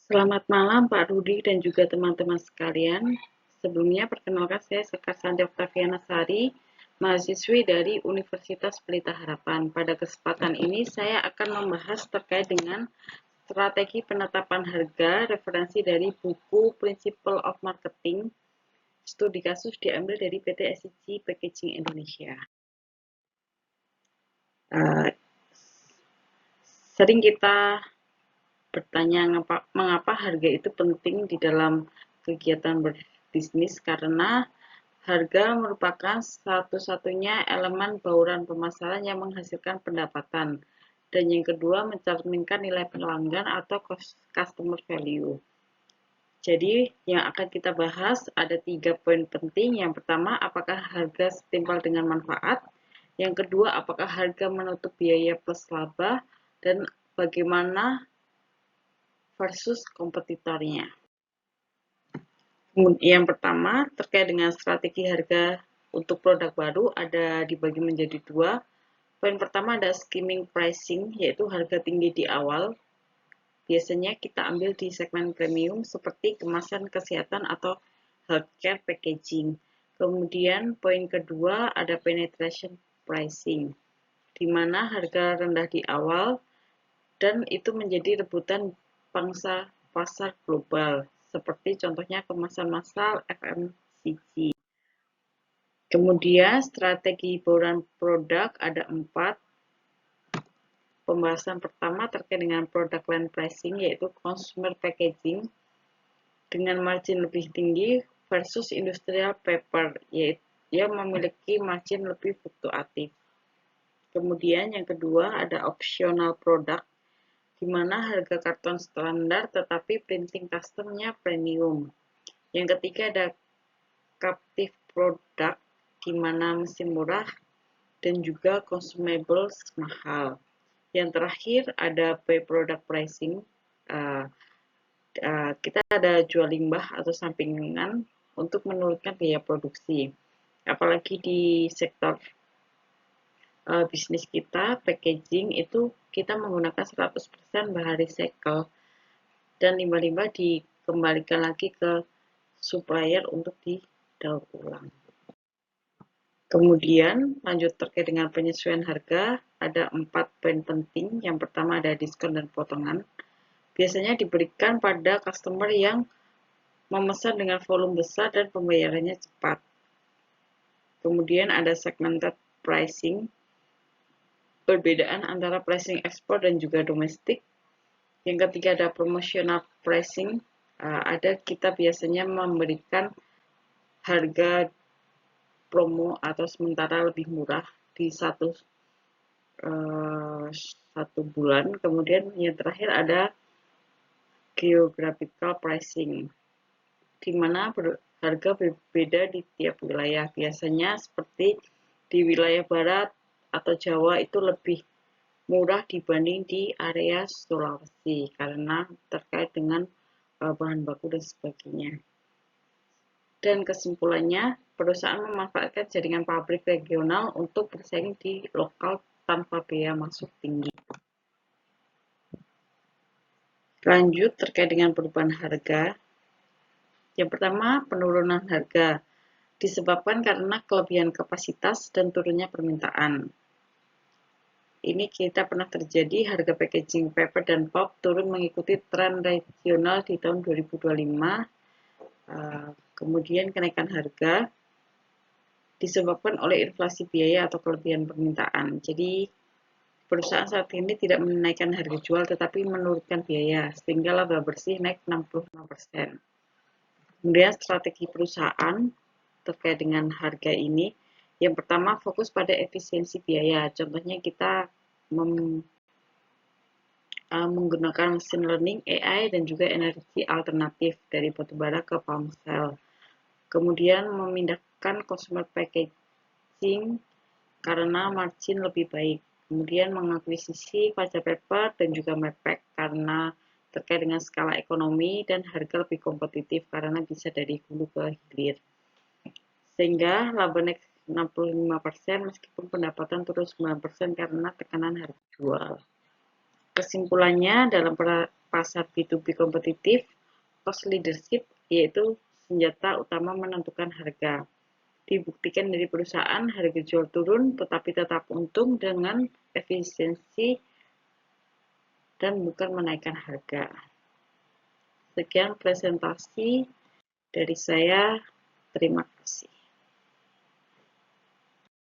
Selamat malam Pak Rudi dan juga teman-teman sekalian. Sebelumnya perkenalkan saya Sekar Santi Oktaviana Sari, mahasiswi dari Universitas Pelita Harapan. Pada kesempatan ini saya akan membahas terkait dengan strategi penetapan harga referensi dari buku Principle of Marketing. Studi kasus diambil dari PT SCG Packaging Indonesia. Sering kita bertanya mengapa harga itu penting di dalam kegiatan berbisnis, karena harga merupakan satu-satunya elemen bauran pemasaran yang menghasilkan pendapatan, dan yang kedua mencerminkan nilai pelanggan atau customer value. Jadi yang akan kita bahas ada 3 poin penting. Yang pertama, apakah harga setimpal dengan manfaat? Yang kedua, apakah harga menutup biaya plus laba? Dan bagaimana versus kompetitornya. Yang pertama, terkait dengan strategi harga untuk produk baru, ada dibagi menjadi 2. Poin pertama ada skimming pricing, yaitu harga tinggi di awal. Biasanya kita ambil di segmen premium seperti kemasan kesehatan atau healthcare packaging. Kemudian poin kedua ada penetration pricing, di mana harga rendah di awal dan itu menjadi rebutan pangsa pasar global, seperti contohnya kemasan massal FMCG. Kemudian strategi bauran produk ada 4. Pembahasan pertama terkait dengan product line pricing, yaitu consumer packaging dengan margin lebih tinggi versus industrial paper, yaitu yang memiliki margin lebih fluktuatif. Kemudian yang kedua ada optional product, di mana harga karton standar tetapi printing customnya premium. Yang ketiga ada captive product, di mana mesin murah dan juga consumables mahal. Yang terakhir ada by product pricing, kita ada jual limbah atau sampingan untuk menurunkan biaya produksi. Apalagi di sektor bisnis kita, packaging itu kita menggunakan 100% bahan recycle dan limbah-limbah dikembalikan lagi ke supplier untuk didaur ulang. Kemudian lanjut terkait dengan penyesuaian harga, ada 4 poin penting. Yang pertama ada diskon dan potongan. Biasanya diberikan pada customer yang memesan dengan volume besar dan pembayarannya cepat. Kemudian ada segmented pricing, perbedaan antara pricing ekspor dan juga domestik. Yang ketiga ada promotional pricing, ada kita biasanya memberikan harga promo atau sementara lebih murah di satu bulan. Kemudian yang terakhir ada geographical pricing, di mana harga berbeda di tiap wilayah. Biasanya seperti di wilayah barat atau Jawa itu lebih murah dibanding di area Sulawesi karena terkait dengan bahan baku dan sebagainya. Dan kesimpulannya, perusahaan memanfaatkan jaringan pabrik regional untuk bersaing di lokal tanpa biaya masuk tinggi. Lanjut terkait dengan perubahan harga. Yang pertama, penurunan harga disebabkan karena kelebihan kapasitas dan turunnya permintaan. Ini kita pernah terjadi harga packaging paper dan pulp turun mengikuti tren regional di tahun 2025. Kemudian kenaikan harga disebabkan oleh inflasi biaya atau kelebihan permintaan. Jadi perusahaan saat ini tidak menaikkan harga jual tetapi menurunkan biaya sehingga laba bersih naik 65%. Kemudian strategi perusahaan terkait dengan harga ini, yang pertama fokus pada efisiensi biaya. Contohnya kita menggunakan mesin learning, AI, dan juga energi alternatif dari batubara ke palm cell. Kemudian memindahkan consumer packaging karena margin lebih baik. Kemudian mengakuisisi Fajar Paper dan juga Mappack karena terkait dengan skala ekonomi dan harga lebih kompetitif karena bisa dari hulu ke hilir. Sehingga laba naik 65% meskipun pendapatan turun 9% karena tekanan harga jual. Kesimpulannya, dalam pasar B2B kompetitif, cost leadership yaitu senjata utama menentukan harga. Dibuktikan dari perusahaan, harga jual turun tetapi tetap untung dengan efisiensi dan bukan menaikkan harga. Sekian presentasi dari saya. Terima kasih.